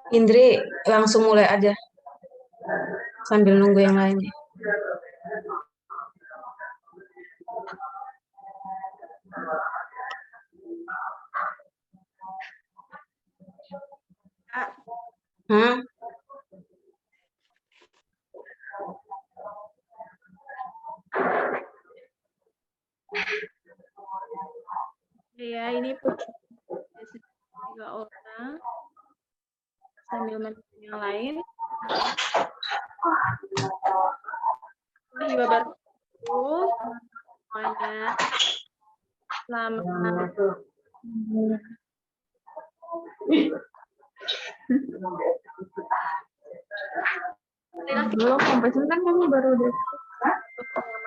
Indri langsung mulai aja sambil nunggu yang lainnya. Kak, Hah? ya ini tiga orang sambil menunggu yang lain. Wabarakatuh semuanya. Selamat belum sampai Senin kan baru deh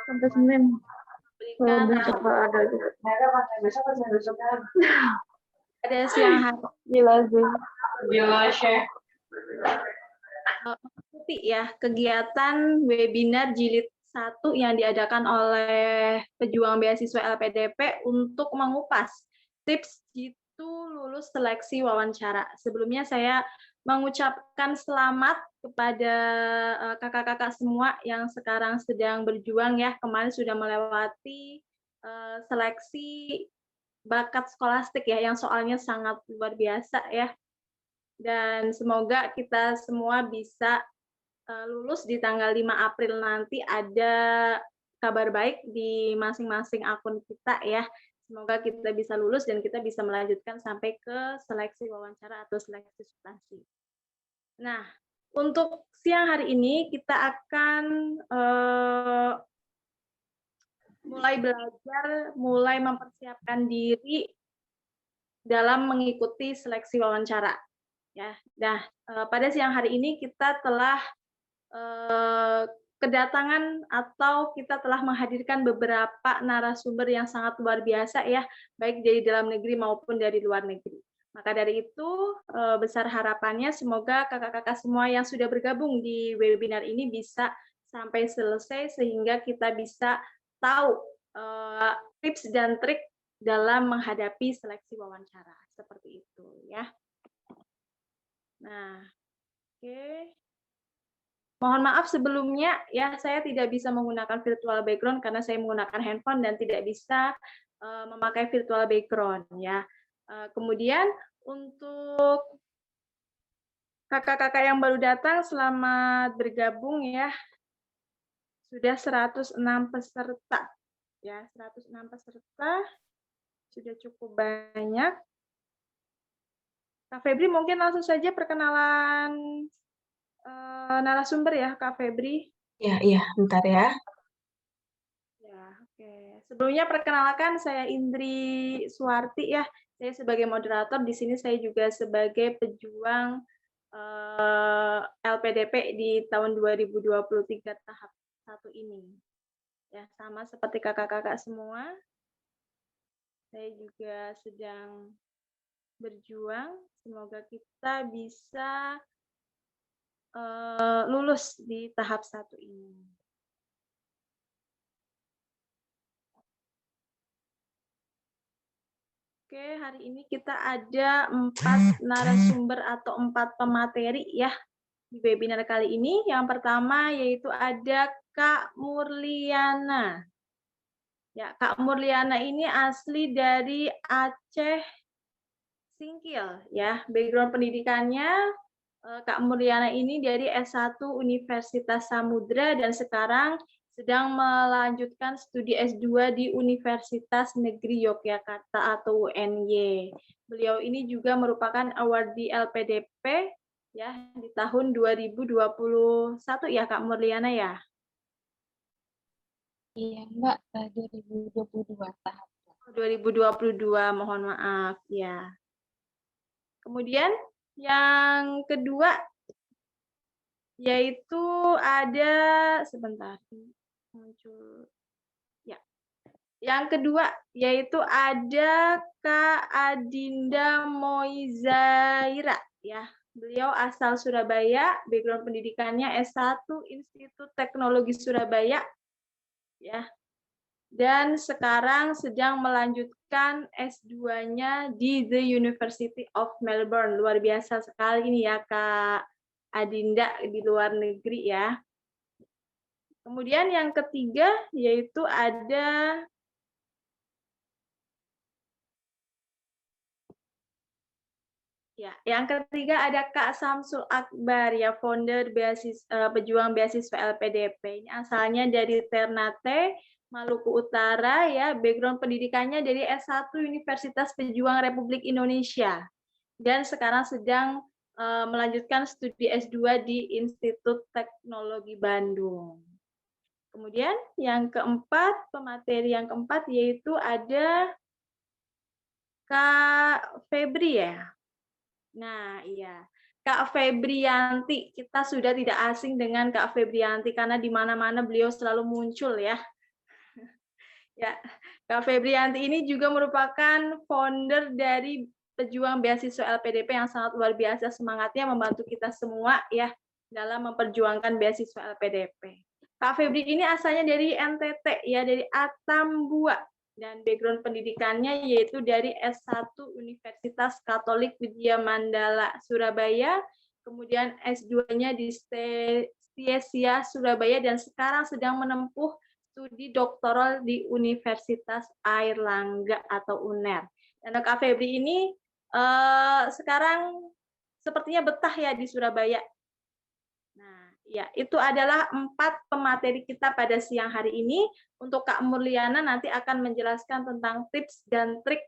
sampai Senin berikan besok ada pada siang hari gila sih mengikuti ya kegiatan webinar jilid 1 yang diadakan oleh pejuang beasiswa LPDP untuk mengupas tips jitu lulus seleksi wawancara. Sebelumnya saya mengucapkan selamat kepada kakak-kakak semua yang sekarang sedang berjuang ya, kemarin sudah melewati seleksi bakat skolastik ya, yang soalnya sangat luar biasa ya. Dan semoga kita semua bisa lulus di tanggal 5 April nanti. Ada kabar baik di masing-masing akun kita ya. Semoga kita bisa lulus dan kita bisa melanjutkan sampai ke seleksi wawancara atau seleksi substansi. Nah, untuk siang hari ini kita akan mulai belajar, mulai mempersiapkan diri dalam mengikuti seleksi wawancara. Ya, nah pada siang hari ini kita telah kedatangan atau kita telah menghadirkan beberapa narasumber yang sangat luar biasa ya, baik dari dalam negeri maupun dari luar negeri. Maka dari itu besar harapannya semoga kakak-kakak semua yang sudah bergabung di webinar ini bisa sampai selesai sehingga kita bisa tahu tips dan trik dalam menghadapi seleksi wawancara seperti itu ya. Nah, oke. Mohon maaf sebelumnya ya, saya tidak bisa menggunakan virtual background karena saya menggunakan handphone dan tidak bisa memakai virtual background ya. Kemudian untuk kakak-kakak yang baru datang, selamat bergabung ya. Sudah 106 peserta ya, 106 peserta sudah cukup banyak. Kak Febri mungkin langsung saja perkenalan narasumber ya, Kak Febri. Iya, bentar ya. Ya, oke. Sebelumnya perkenalkan saya Indri Suwarti ya. Saya sebagai moderator di sini, saya juga sebagai pejuang LPDP di tahun 2023 tahap 1 ini. Ya, sama seperti kakak-kakak semua. Saya juga sedang berjuang. Semoga kita bisa lulus di tahap 1 ini. Oke, hari ini kita ada 4 narasumber atau 4 pemateri ya di webinar kali ini. Yang pertama yaitu ada Kak Murliana. Ya, Kak Murliana ini asli dari Aceh Singkil ya. Background pendidikannya Kak Murliana ini dari S1 Universitas Samudra dan sekarang sedang melanjutkan studi S2 di Universitas Negeri Yogyakarta atau UNY. Beliau ini juga merupakan awardee LPDP ya di tahun 2021 ya Kak Murliana ya. iya Mbak 2022 tahap 2022, mohon maaf ya. Kemudian yang kedua yaitu ada sebentar muncul ya. Yang kedua yaitu ada Kak Adinda Moizaira ya. Beliau asal Surabaya, background pendidikannya S1 Institut Teknologi Surabaya ya. dan sekarang sedang melanjutkan S2-nya di The University of Melbourne. Luar biasa sekali ini ya Kak Adinda di luar negeri ya. Kemudian yang ketiga yaitu ada ya, yang ketiga ada Kak Samsul Akbar ya, founder pejuang beasiswa LPDP. Ini asalnya dari Ternate, Maluku Utara ya, background pendidikannya dari S1 Universitas Pejuang Republik Indonesia dan sekarang sedang melanjutkan studi S2 di Institut Teknologi Bandung. Kemudian yang keempat, pemateri yang keempat yaitu ada Kak Febri ya. Nah, iya. Kak Febrianti, kita sudah tidak asing dengan Kak Febrianti karena di mana-mana beliau selalu muncul ya. Ya, Kak Febrianti ini juga merupakan founder dari pejuang beasiswa LPDP yang sangat luar biasa semangatnya membantu kita semua ya dalam memperjuangkan beasiswa LPDP. Kak Febri ini asalnya dari NTT ya, dari Atambua dan background pendidikannya yaitu dari S1 Universitas Katolik Widya Mandala Surabaya, kemudian S2-nya di Stiesia Surabaya dan sekarang sedang menempuh studi doktoral di Universitas Airlangga atau UNER. Dan Kak Febri ini sekarang sepertinya betah ya di Surabaya. Nah, ya itu adalah 4 pemateri kita pada siang hari ini. Untuk Kak Murliana nanti akan menjelaskan tentang tips dan trik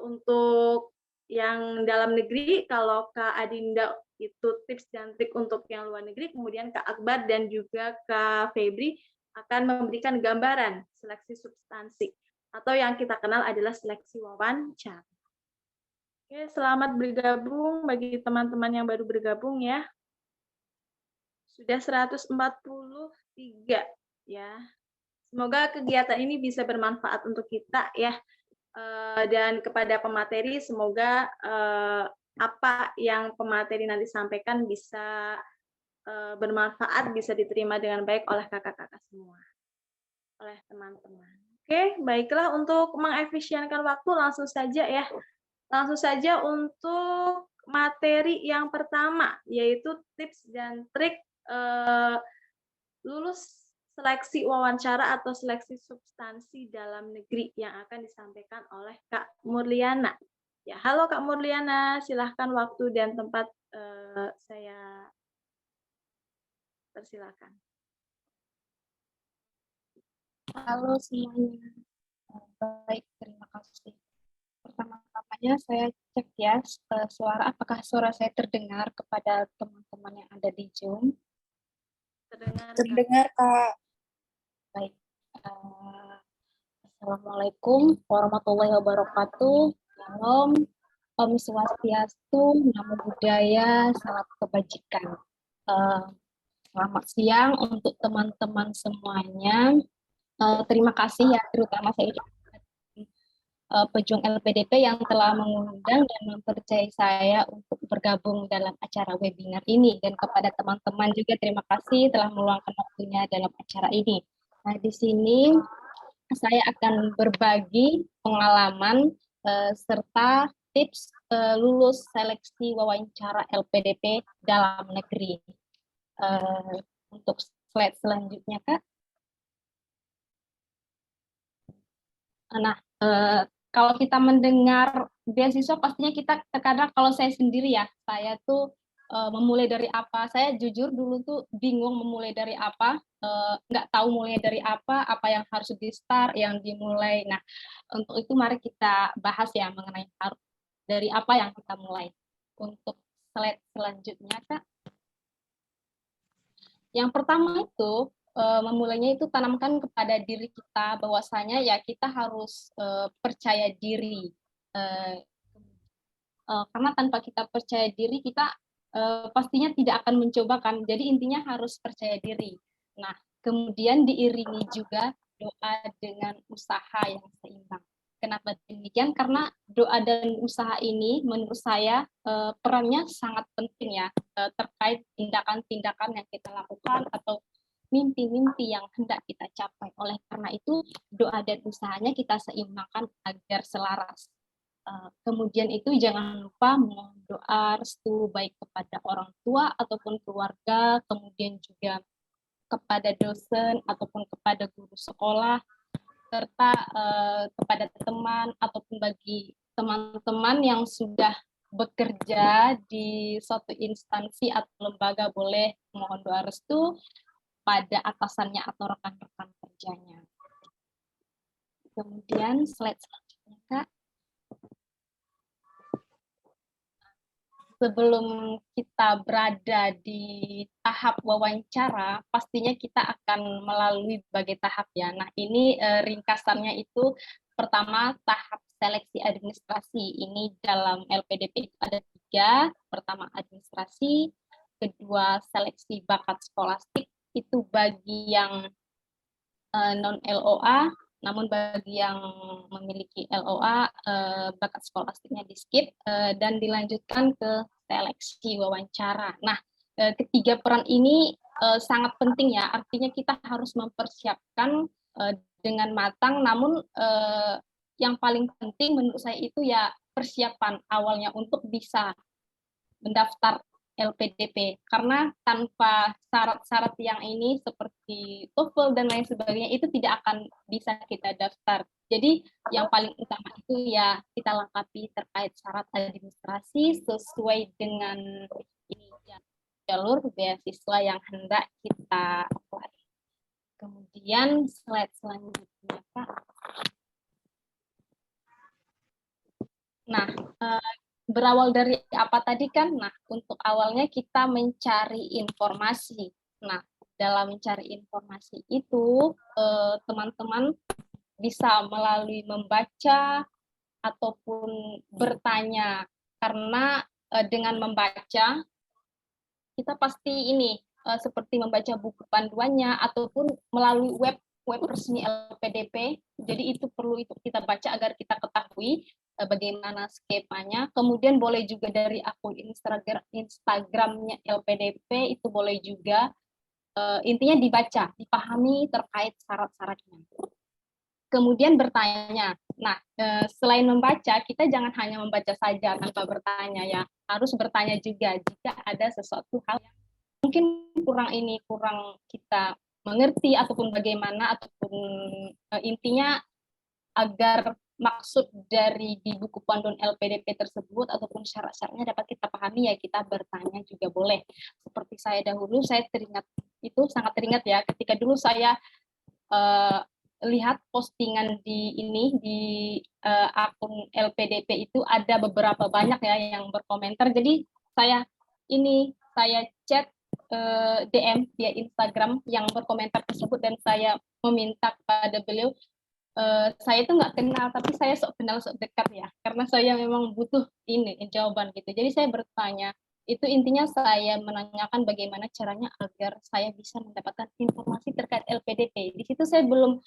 untuk yang dalam negeri. Kalau Kak Adinda itu tips dan trik untuk yang luar negeri. Kemudian Kak Akbar dan juga Kak Febri akan memberikan gambaran seleksi substansi atau yang kita kenal adalah seleksi wawancara. Oke, selamat bergabung bagi teman-teman yang baru bergabung ya. Sudah 143 ya. Semoga kegiatan ini bisa bermanfaat untuk kita ya. Dan kepada pemateri semoga apa yang pemateri nanti sampaikan bisa bermanfaat, bisa diterima dengan baik oleh kakak-kakak semua, oleh teman-teman. Oke, baiklah, untuk mengefisienkan waktu langsung saja ya. Langsung saja untuk materi yang pertama, yaitu tips dan trik lulus seleksi wawancara atau seleksi substansi dalam negeri yang akan disampaikan oleh Kak Murliana. Ya, halo Kak Murliana, silahkan waktu dan tempat saya persilakan. Halo semuanya. Baik, terima kasih. Pertama-tamanya saya cek ya apakah suara saya terdengar kepada teman-teman yang ada di Zoom. Terdengar, Kak. Baik. Assalamualaikum warahmatullahi wabarakatuh. Shalom. Om Swastiastu, Namo Buddhaya, salam kebajikan. Selamat siang untuk teman-teman semuanya. Terima kasih ya, terutama saya pejuang LPDP yang telah mengundang dan mempercayai saya untuk bergabung dalam acara webinar ini. Dan kepada teman-teman juga terima kasih telah meluangkan waktunya dalam acara ini. Nah, di sini saya akan berbagi pengalaman serta tips lulus seleksi wawancara LPDP dalam negeri. Untuk slide selanjutnya, Kak. Nah, kalau kita mendengar beasiswa, pastinya kita terkadang, kalau saya sendiri ya, saya tuh memulai dari apa. Saya jujur dulu tuh bingung memulai dari apa, nggak tahu mulai dari apa yang harus di-start, yang dimulai. Nah, untuk itu mari kita bahas ya mengenai dari apa yang kita mulai. Untuk slide selanjutnya, Kak. Yang pertama itu, memulainya itu tanamkan kepada diri kita bahwasanya ya kita harus percaya diri. Karena tanpa kita percaya diri, kita pastinya tidak akan mencoba kan. Jadi intinya harus percaya diri. Nah, kemudian diiringi juga doa dengan usaha yang seimbang. Kenapa demikian? Karena doa dan usaha ini menurut saya perannya sangat penting ya, terkait tindakan-tindakan yang kita lakukan atau mimpi-mimpi yang hendak kita capai. Oleh karena itu, doa dan usahanya kita seimbangkan agar selaras. Kemudian itu jangan lupa mohon doa restu baik kepada orang tua ataupun keluarga, kemudian juga kepada dosen ataupun kepada guru sekolah, serta kepada teman ataupun bagi teman-teman yang sudah bekerja di suatu instansi atau lembaga, boleh mohon doa restu pada atasannya atau rekan-rekan kerjanya. Kemudian slide selanjutnya, Kak. Sebelum kita berada di tahap wawancara, pastinya kita akan melalui berbagai tahap ya. Nah, ini ringkasannya itu pertama tahap seleksi administrasi. Ini dalam LPDP ada 3. Pertama administrasi, kedua seleksi bakat skolastik, itu bagi yang non-LOA, namun bagi yang memiliki LOA, bakat skolastiknya di skip, dan dilanjutkan ke seleksi wawancara. Nah, ketiga peran ini sangat penting ya, artinya kita harus mempersiapkan dengan matang, namun yang paling penting menurut saya itu ya persiapan awalnya untuk bisa mendaftar LPDP, karena tanpa syarat-syarat yang ini seperti TOEFL dan lain sebagainya itu tidak akan bisa kita daftar. Jadi yang paling utama itu ya kita lengkapi terkait syarat administrasi sesuai dengan ini ya, jalur beasiswa yang hendak kita apply. Kemudian slide selanjutnya, Pak. Nah, berawal dari apa tadi kan? Nah, untuk awalnya kita mencari informasi. Nah, dalam mencari informasi itu, teman-teman bisa melalui membaca ataupun bertanya. Karena dengan membaca, kita pasti ini, seperti membaca buku panduannya ataupun melalui web resmi LPDP. Jadi itu perlu itu kita baca agar kita ketahui bagaimana skemanya. Kemudian boleh juga dari akun Instagramnya LPDP, itu boleh juga. Intinya dibaca, dipahami terkait syarat-syaratnya. Kemudian bertanya. Nah, selain membaca, kita jangan hanya membaca saja tanpa bertanya ya. Harus bertanya juga jika ada sesuatu hal yang mungkin kurang kita mengerti ataupun bagaimana, ataupun intinya agar maksud dari di buku panduan LPDP tersebut ataupun syarat-syaratnya dapat kita pahami, ya kita bertanya juga boleh. Seperti saya dahulu, saya sangat teringat ya, ketika dulu saya lihat postingan di akun LPDP itu ada beberapa banyak ya yang berkomentar. Jadi saya chat DM via Instagram yang berkomentar tersebut, dan saya meminta kepada beliau, saya itu nggak kenal tapi saya sok kenal sok dekat ya, karena saya memang butuh ini jawaban gitu. Jadi saya bertanya, itu intinya saya menanyakan bagaimana caranya agar saya bisa mendapatkan informasi terkait LPDP. Di situ saya belum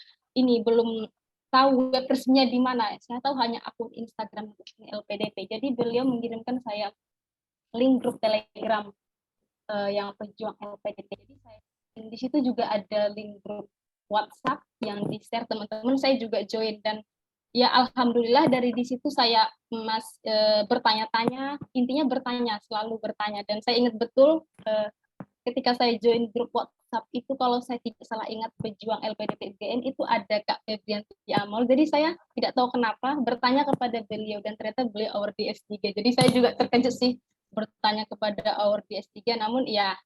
tahu web resminya di mana. Saya tahu hanya akun Instagram LPDP. Jadi beliau mengirimkan saya link grup Telegram yang pejuang LPDP. Jadi di situ juga ada link grup WhatsApp yang di-share teman-teman, saya juga join, dan ya alhamdulillah dari di situ saya bertanya-tanya, intinya bertanya, selalu bertanya. Dan saya ingat betul ketika saya join grup WhatsApp itu, kalau saya tidak salah ingat pejuang LPDP UGM itu ada Kak Febrianti Amol. Jadi saya tidak tahu kenapa bertanya kepada beliau, dan ternyata beliau awardee S3. Jadi saya juga terkejut sih bertanya kepada awardee S3, namun ya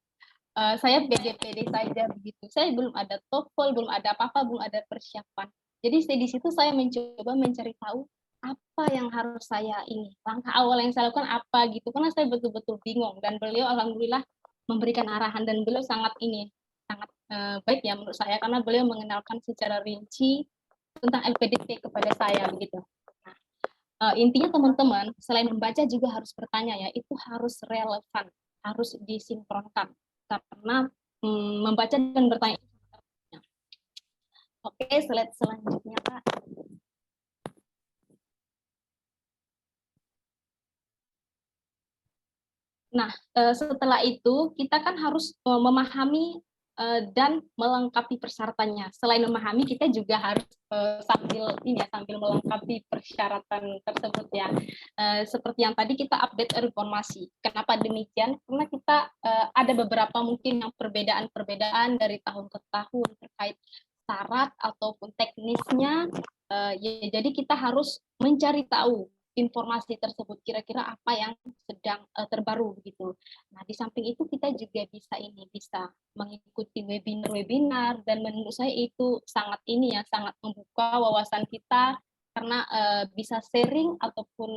saya pede-pede saja begitu. Saya belum ada TOEFL, belum ada apa-apa, belum ada persiapan. Jadi di situ saya mencoba mencari tahu apa yang harus saya langkah awal yang saya lakukan apa gitu, karena saya betul-betul bingung. Dan beliau alhamdulillah memberikan arahan, dan beliau sangat baik ya menurut saya, karena beliau mengenalkan secara rinci tentang LPDP kepada saya begitu. Nah, intinya teman-teman selain membaca juga harus bertanya ya, itu harus relevan, harus disinkronkan. Karena membaca dan bertanya. Oke, slide selanjutnya, Pak. Nah, setelah itu kita kan harus memahami dan melengkapi persyaratannya. Selain memahami, kita juga harus sambil melengkapi persyaratan tersebut ya. Seperti yang tadi kita update informasi. Kenapa demikian? Karena kita ada beberapa mungkin yang perbedaan dari tahun ke tahun terkait syarat ataupun teknisnya. Ya, jadi kita harus mencari tahu informasi tersebut kira-kira apa yang sedang terbaru begitu. Nah, di samping itu kita juga bisa mengikuti webinar-webinar, dan menurut saya itu sangat membuka wawasan kita karena bisa sharing ataupun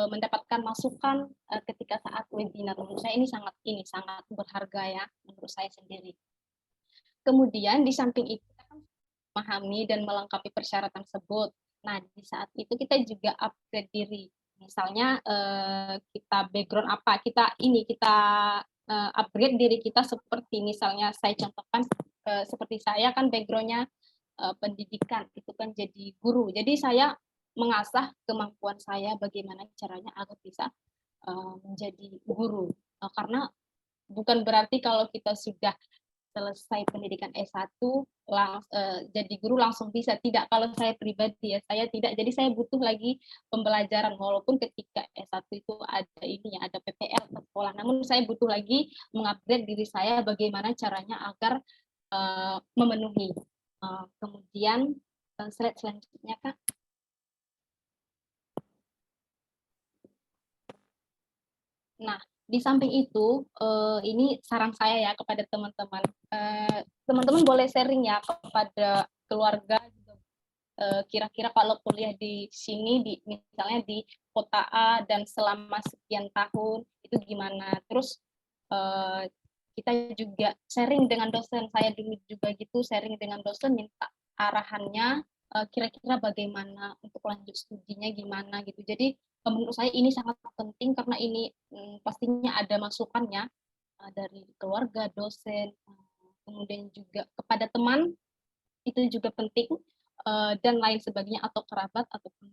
mendapatkan masukan ketika saat webinar. Menurut saya ini sangat berharga ya menurut saya sendiri. Kemudian di samping itu kita kan memahami dan melengkapi persyaratan tersebut. Nah, di saat itu kita juga upgrade diri. Misalnya kita background apa, kita upgrade diri kita, seperti misalnya saya contohkan seperti saya kan backgroundnya pendidikan, itu kan jadi guru. Jadi saya mengasah kemampuan saya bagaimana caranya agar bisa menjadi guru. Karena bukan berarti kalau kita sudah selesai pendidikan S1 jadi guru langsung bisa, tidak. Kalau saya pribadi ya, saya tidak. Jadi saya butuh lagi pembelajaran, walaupun ketika S1 itu ada PPL ke sekolah, namun saya butuh lagi mengupgrade diri saya bagaimana caranya agar memenuhi. Kemudian slide selanjutnya Kak. Nah, di samping itu, ini saran saya ya kepada teman-teman. Teman-teman boleh sharing ya kepada keluarga. Kira-kira kalau kuliah di sini, misalnya di kota A, dan selama sekian tahun, itu gimana. Terus kita juga sharing dengan dosen. Saya dulu juga gitu, sharing dengan dosen, minta arahannya, kira-kira bagaimana untuk lanjut studinya gimana gitu. Jadi menurut saya ini sangat penting karena ini pastinya ada masukannya dari keluarga, dosen, kemudian juga kepada teman, itu juga penting, dan lain sebagainya, atau kerabat ataupun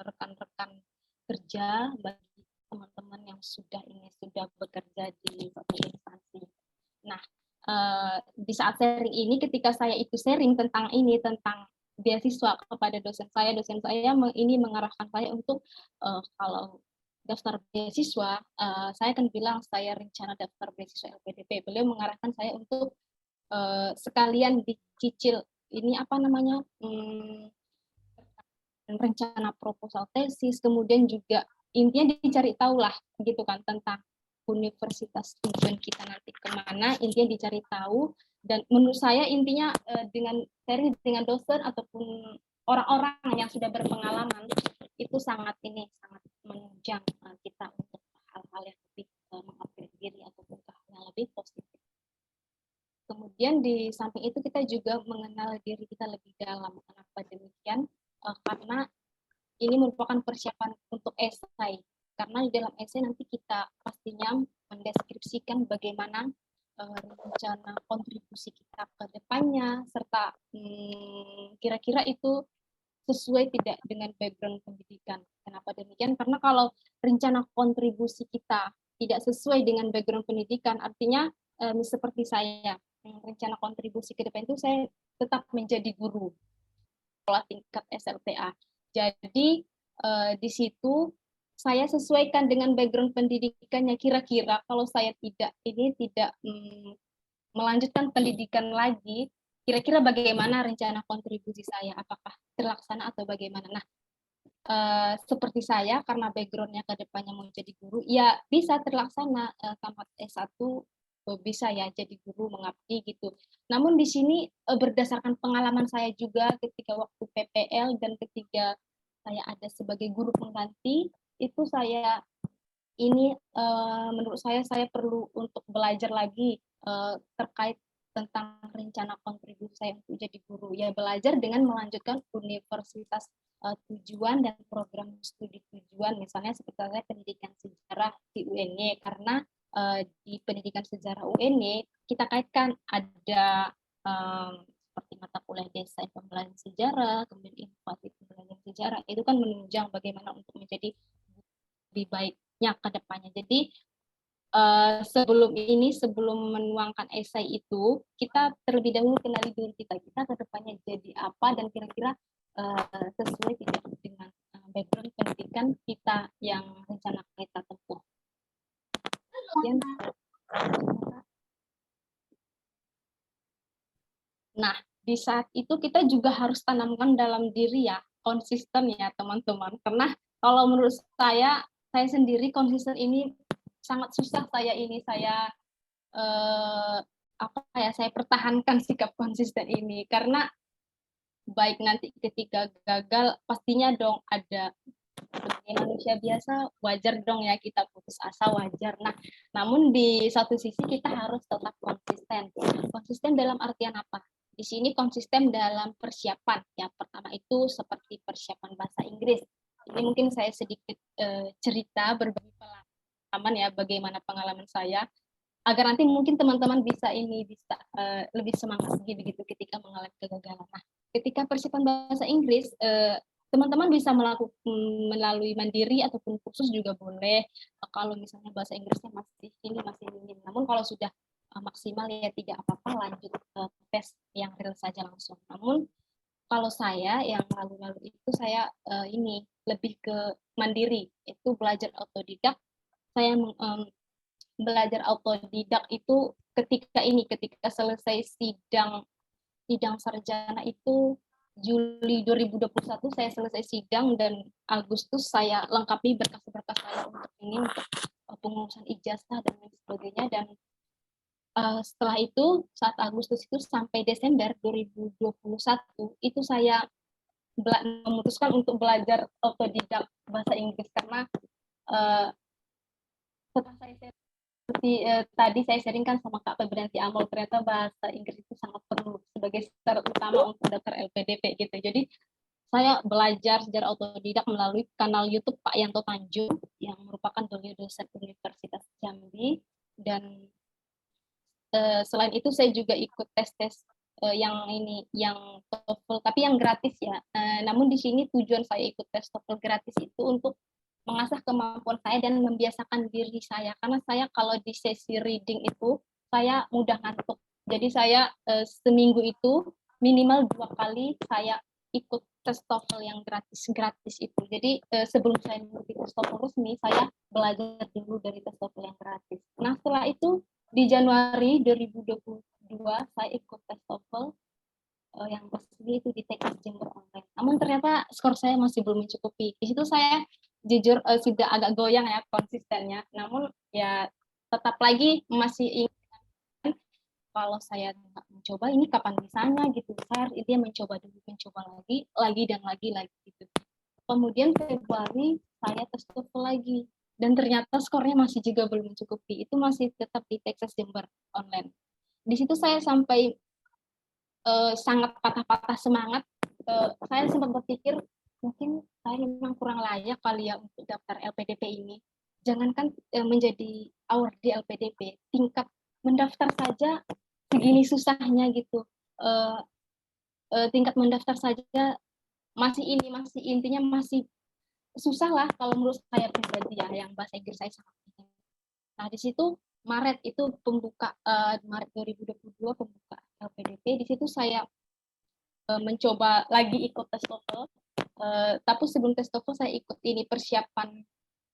rekan-rekan kerja bagi teman-teman yang sudah bekerja di suatu instansi. Nah, di saat sharing ini, ketika saya ikut sharing tentang beasiswa kepada dosen saya ini mengarahkan saya untuk kalau daftar beasiswa, saya akan bilang saya rencana daftar beasiswa LPDP. Beliau mengarahkan saya untuk sekalian dicicil ini rencana proposal tesis, kemudian juga intinya dicari tahu lah gitu kan tentang universitas tujuan kita nanti kemana, intinya dicari tahu. Dan menurut saya intinya dengan sharing dengan dosen ataupun orang-orang yang sudah berpengalaman, itu sangat menunjang kita untuk hal-hal yang lebih mengupgrade diri ataupun hal yang lebih positif. Kemudian di samping itu kita juga mengenal diri kita lebih dalam. Kenapa demikian? Karena ini merupakan persiapan untuk esai. Karena di dalam esai nanti kita pastinya mendeskripsikan bagaimana rencana kontribusi kita ke depannya, serta kira-kira itu sesuai tidak dengan background pendidikan. Kenapa demikian? Karena kalau rencana kontribusi kita tidak sesuai dengan background pendidikan, artinya seperti saya, rencana kontribusi ke depan itu saya tetap menjadi guru sekolah tingkat SLTA. Jadi di situ saya sesuaikan dengan background pendidikannya. Kira-kira kalau saya tidak melanjutkan pendidikan lagi, kira-kira bagaimana rencana kontribusi saya? Apakah terlaksana atau bagaimana? Nah, seperti saya, karena background-nya ke depannya mau jadi guru, ya bisa terlaksana tamat S1, bisa ya jadi guru mengabdi gitu. Namun di sini berdasarkan pengalaman saya juga ketika waktu PPL dan ketika saya ada sebagai guru pengganti, itu menurut saya perlu untuk belajar lagi terkait tentang rencana kontribusi saya untuk jadi guru. Ya, belajar dengan melanjutkan universitas tujuan dan program studi tujuan, misalnya seperti saya pendidikan sejarah di UNY, karena di pendidikan sejarah UNY kita kaitkan ada seperti mata kuliah desain pembelajaran sejarah, kemudian inovasi pembelajaran sejarah, itu kan menunjang bagaimana untuk menjadi lebih baiknya ke depannya. Jadi sebelum menuangkan esai itu, kita terlebih dahulu kenali diri kita ke depannya jadi apa, dan kira-kira sesuai tidak dengan background pendidikan kita yang rencana kita tempuh. Kemudian, nah, di saat itu kita juga harus tanamkan dalam diri ya, konsisten ya teman-teman. Karena kalau menurut saya sendiri konsisten ini sangat susah. Saya saya pertahankan sikap konsisten ini, karena baik nanti ketika gagal pastinya dong ada, sebagai manusia biasa wajar dong ya kita putus asa, wajar. Nah, namun di satu sisi kita harus tetap konsisten. Konsisten dalam artian apa? Di sini konsisten dalam persiapan. Yang pertama itu seperti persiapan bahasa Inggris. Ini mungkin saya sedikit cerita berbagi pengalaman ya, bagaimana pengalaman saya, agar nanti mungkin teman-teman bisa lebih semangat lagi begitu ketika mengalami kegagalan. Nah, ketika persiapan bahasa Inggris, teman-teman bisa melalui mandiri ataupun kursus juga boleh. Kalau misalnya bahasa Inggrisnya masih minim. Namun kalau sudah maksimal ya tidak apa-apa, lanjut ke tes yang real saja langsung. Namun kalau saya yang lalu-lalu itu saya lebih ke mandiri, itu belajar otodidak. Saya belajar otodidak itu ketika selesai sidang sarjana itu Juli 2021 saya selesai sidang, dan Agustus saya lengkapi berkas-berkas saya untuk pengurusan ijazah dan lain sebagainya. Dan setelah itu saat Agustus itu sampai Desember 2021 itu saya memutuskan untuk belajar otodidak bahasa Inggris, karena setelah saya seperti tadi saya sharingkan sama Kak Febrianti Amol, ternyata bahasa Inggris itu sangat perlu sebagai syarat utama untuk daftar LPDP gitu. Jadi saya belajar secara otodidak melalui kanal YouTube Pak Yanto Tanjung yang merupakan beliau dosen Universitas Jambi. Dan selain itu saya juga ikut tes yang TOEFL, tapi yang gratis ya. Namun di sini tujuan saya ikut tes TOEFL gratis itu untuk mengasah kemampuan saya dan membiasakan diri saya, karena saya kalau di sesi reading itu saya mudah ngantuk. Jadi saya seminggu itu minimal 2 kali saya ikut tes TOEFL yang gratis itu. Jadi sebelum saya mengikuti tes TOEFL resmi, saya belajar dulu dari tes TOEFL yang gratis. Nah, setelah itu di Januari 2022 saya ikut tes TOEFL yang resmi itu di Teknik Jember Online. Namun ternyata skor saya masih belum mencukupi. Di situ saya jujur sudah agak goyang ya konsistennya. Namun ya tetap lagi masih ingin, kalau saya tidak mencoba ini kapan bisanya gitu. Saya dia mencoba lagi dan lagi gitu. Kemudian Februari saya tes TOEFL lagi, dan ternyata skornya masih juga belum mencukupi. Itu masih tetap di Texas Jember Online. Di situ saya sampai sangat patah-patah semangat. Saya sempat berpikir mungkin saya memang kurang layak kali ya untuk daftar LPDP ini. Jangankan menjadi award di LPDP, tingkat mendaftar saja segini susahnya gitu. Tingkat mendaftar saja masih intinya masih susah lah kalau menurut saya pribadi ya, yang bahasa Inggris saya sangat tinggi. Nah, di situ Maret itu Maret 2022 pembuka LPDP. Di situ saya mencoba lagi ikut tes TOEFL. Tapi sebelum tes TOEFL saya ikut ini persiapan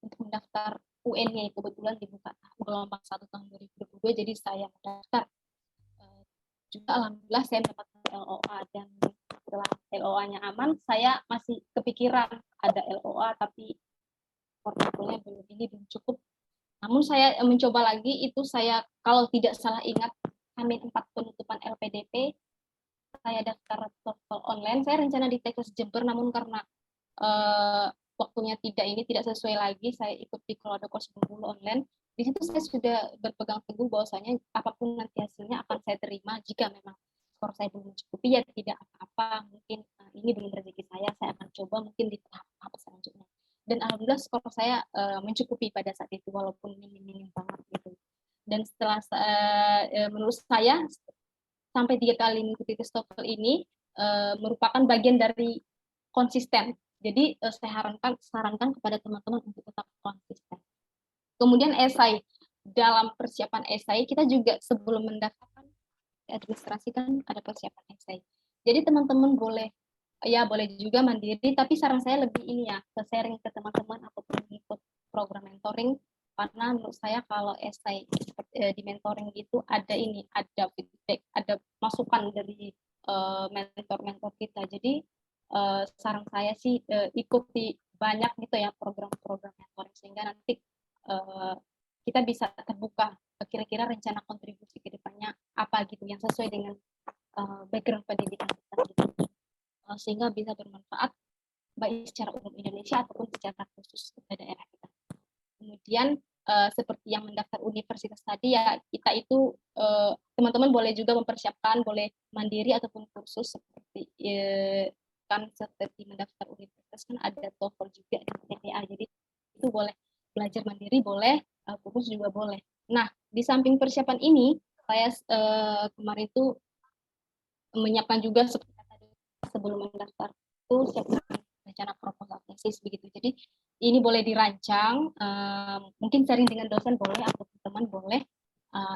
untuk mendaftar UN-nya, kebetulan dibuka gelombang 1 tahun 2022, jadi saya mendaftar. Juga alhamdulillah saya mendapatkan LOA, dan setelah LOA-nya aman, saya masih kepikiran ada LOA tapi portofolionya belum cukup. Namun saya mencoba lagi, itu saya kalau tidak salah ingat H-4 penutupan LPDP, saya daftar TOEFL online. Saya rencana di Texas Jember, namun karena waktunya tidak sesuai lagi, saya ikut di Colorado Course Bengkulu online. Di situ saya sudah berpegang teguh bahwasanya apapun nanti hasilnya akan saya terima. Jika memang skor saya belum mencukupi, ya tidak apa-apa, mungkin ini belum rezeki saya akan coba mungkin di tahap selanjutnya. Dan alhamdulillah skor saya mencukupi pada saat itu, walaupun minim banget gitu. Dan setelah menurut saya sampai 3 kali mengikuti tes TOEFL ini merupakan bagian dari konsisten. Jadi saya sarankan kepada teman-teman untuk tetap konsisten. Kemudian esai. dalam persiapan esai kita juga sebelum mendaftarkan administrasi kan ada persiapan esai. Jadi teman-teman boleh juga mandiri, tapi saran saya lebih ini ya, ke sharing ke teman-teman ataupun ikut program mentoring, karena menurut saya kalau esai di mentoring itu ada feedback, ada masukan dari mentor-mentor kita. Jadi saran saya sih ikuti banyak gitu ya program-program mentoring, sehingga nanti kita bisa terbuka kira-kira rencana kontribusi ke depannya apa gitu yang sesuai dengan background pendidikan kita gitu. Sehingga bisa bermanfaat baik secara umum Indonesia ataupun secara khusus ke daerah kita. Kemudian seperti yang mendaftar universitas tadi ya, kita itu teman-teman boleh juga mempersiapkan, boleh mandiri ataupun kursus seperti kan seperti mendaftar universitas kan ada TOEFL juga dan TPA, jadi itu boleh belajar mandiri, boleh kursus juga boleh. Nah, di samping persiapan ini saya kemarin itu menyiapkan juga seperti tadi sebelum mendaftar itu siapkan rencana proposal tesis begitu. Jadi ini boleh dirancang, mungkin sharing dengan dosen boleh atau teman boleh,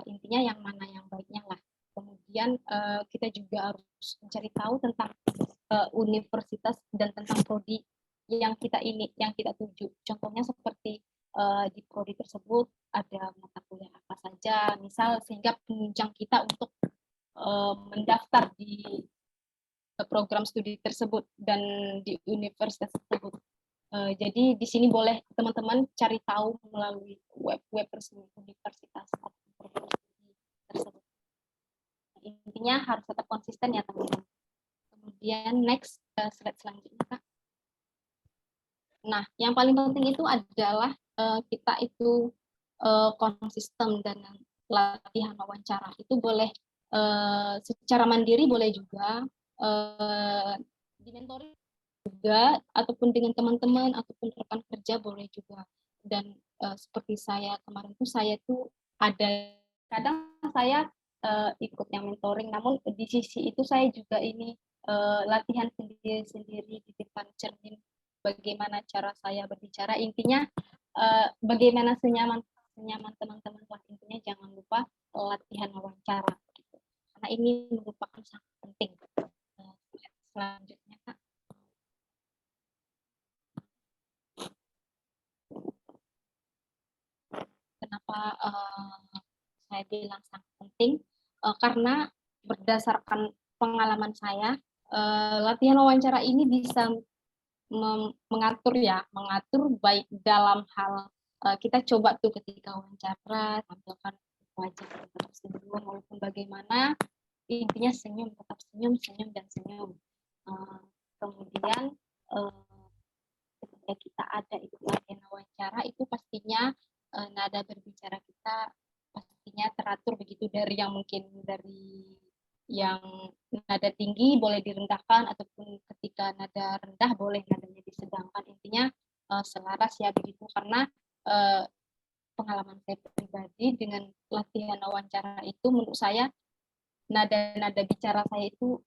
intinya yang mana yang baiknya lah. Kemudian kita juga harus mencari tahu tentang universitas dan tentang prodi yang kita tuju. Contohnya seperti di prodi tersebut ada mata kuliah apa saja, misal sehingga penunjang kita untuk mendaftar di program studi tersebut dan di universitas tersebut. Jadi di sini boleh teman-teman cari tahu melalui web resmi universitas atau program studi tersebut. Intinya harus tetap konsisten ya teman-teman. Kemudian next slide selanjutnya Kak. Nah, yang paling penting itu adalah kita itu konsisten dan latihan wawancara. Itu boleh secara mandiri, boleh juga di mentoring juga, ataupun dengan teman-teman ataupun rekan kerja boleh juga. Dan seperti saya kemarin tuh saya tuh ada kadang saya ikut yang mentoring, namun di sisi itu saya juga ini latihan sendiri di depan cermin bagaimana cara saya berbicara. Intinya bagaimana senyaman teman-teman, intinya jangan lupa latihan wawancara gitu. Karena ini merupakan sangat penting. Selanjutnya Kak. Kenapa saya bilang sangat penting? Karena berdasarkan pengalaman saya, latihan wawancara ini bisa mengatur baik dalam hal kita coba tuh ketika wawancara tampilkan wajah tetap senyum walaupun bagaimana, intinya senyum, tetap senyum dan senyum. Kemudian ketika kita ada itu latihan wawancara itu pastinya nada berbicara kita pastinya teratur begitu, dari yang mungkin dari yang nada tinggi boleh direndahkan, ataupun ketika nada rendah boleh nadanya disedangkan. Intinya selaras ya begitu, karena pengalaman saya pribadi dengan latihan wawancara itu menurut saya nada bicara saya itu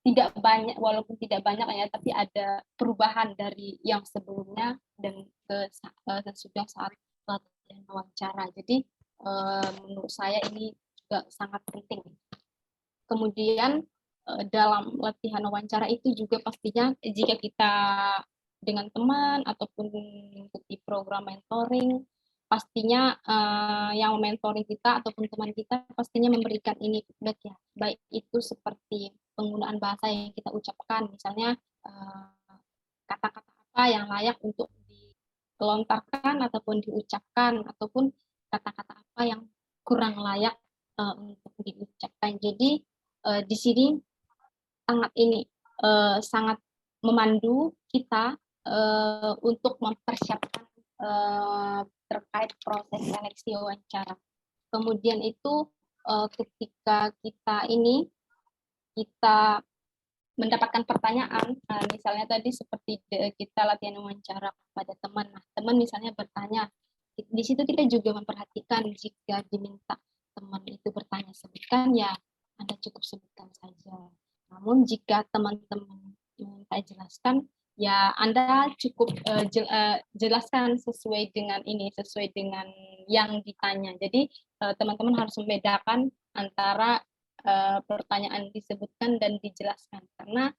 tidak banyak, walaupun tidak banyak ya, tapi ada perubahan dari yang sebelumnya dan sesudah saat latihan wawancara. Jadi menurut saya ini juga sangat penting. Kemudian dalam latihan wawancara itu juga pastinya jika kita dengan teman ataupun mengikuti program mentoring, pastinya yang mentoring kita ataupun teman kita pastinya memberikan ini feedback ya, baik itu seperti penggunaan bahasa yang kita ucapkan, misalnya kata-kata apa yang layak untuk dilontarkan ataupun diucapkan, ataupun kata-kata apa yang kurang layak untuk diucapkan. Jadi di sini sangat memandu kita untuk mempersiapkan terkait proses seleksi wawancara. Kemudian itu ketika kita mendapatkan pertanyaan, misalnya tadi seperti kita latihan wawancara pada teman. Nah, teman misalnya bertanya, di situ kita juga memperhatikan jika diminta teman itu bertanya sebutkan, ya Anda cukup sebutkan saja. Namun jika teman-teman minta jelaskan, ya Anda cukup jelaskan sesuai dengan yang ditanya. Jadi teman-teman harus membedakan antara pertanyaan disebutkan dan dijelaskan, karena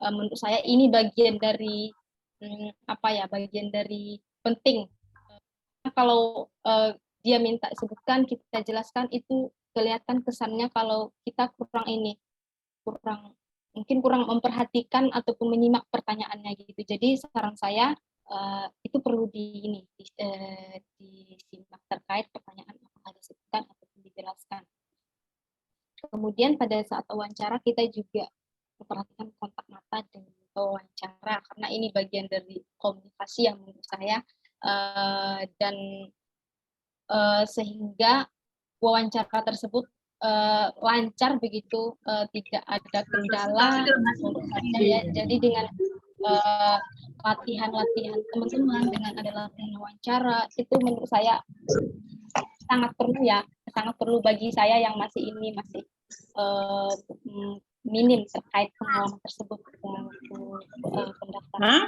menurut saya ini bagian dari bagian dari penting. Kalau dia minta sebutkan, kita jelaskan, itu kelihatan kesannya kalau kita mungkin kurang memperhatikan ataupun menyimak pertanyaannya gitu. Jadi saran saya itu perlu disimak terkait pertanyaan apakah disebutkan ataupun dijelaskan. Kemudian pada saat wawancara kita juga memperhatikan kontak mata dengan wawancara, karena ini bagian dari komunikasi yang menurut saya dan sehingga wawancara tersebut lancar begitu, tidak ada kendala ya. Jadi dengan latihan teman-teman, dengan ada latihan wawancara, itu menurut saya sangat perlu bagi saya yang masih minim terkait pengalaman tersebut pendaftaran.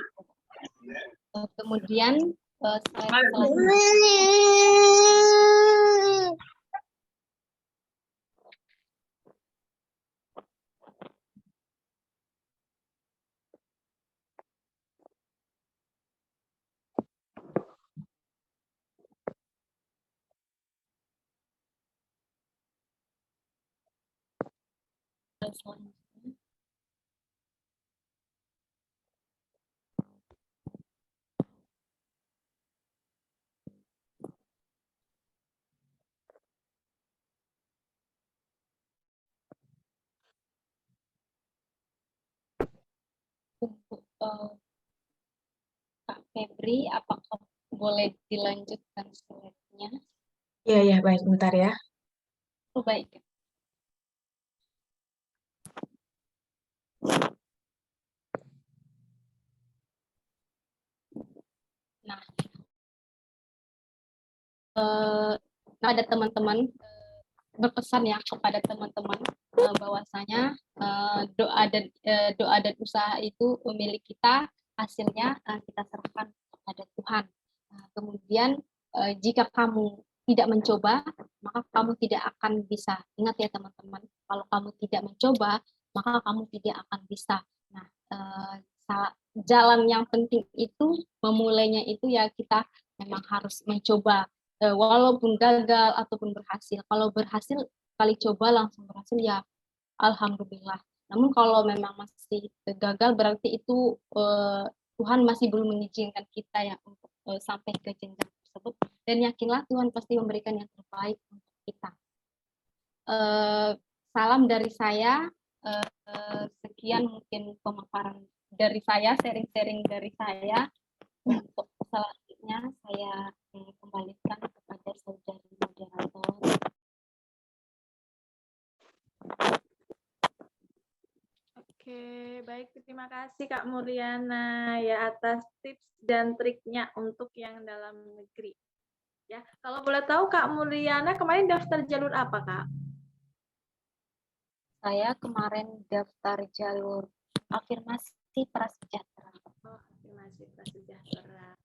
Kemudian selanjutnya untuk Kak Febri, apakah boleh dilanjutkan slide-nya? Iya, ya, baik, bentar ya. Oh, baik. Nah, ada teman-teman berpesan ya kepada teman-teman bahwasanya doa dan usaha itu milik kita, hasilnya kita serahkan kepada Tuhan. Nah, kemudian jika kamu tidak mencoba, maka kamu tidak akan bisa. Ingat ya teman-teman, kalau kamu tidak mencoba, maka kamu tidak akan bisa. Nah, jalan yang penting itu, memulainya itu ya kita memang harus mencoba. Walaupun gagal ataupun berhasil. Kalau berhasil, kali coba langsung berhasil ya alhamdulillah. Namun kalau memang masih gagal, berarti itu Tuhan masih belum mengizinkan kita ya untuk sampai ke jenjang tersebut. Dan yakinlah Tuhan pasti memberikan yang terbaik untuk kita. Salam dari saya. Sekian mungkin pemaparan dari saya, sharing-sharing dari saya. Untuk selanjutnya saya kembalikan kepada saudari moderator. Oke, baik, terima kasih Kak Muriana ya atas tips dan triknya untuk yang dalam negeri. Ya, kalau boleh tahu Kak Muriana kemarin daftar jalur apa, Kak? Saya kemarin daftar jalur afirmasi prasejahtera. Oh, afirmasi prasejahtera.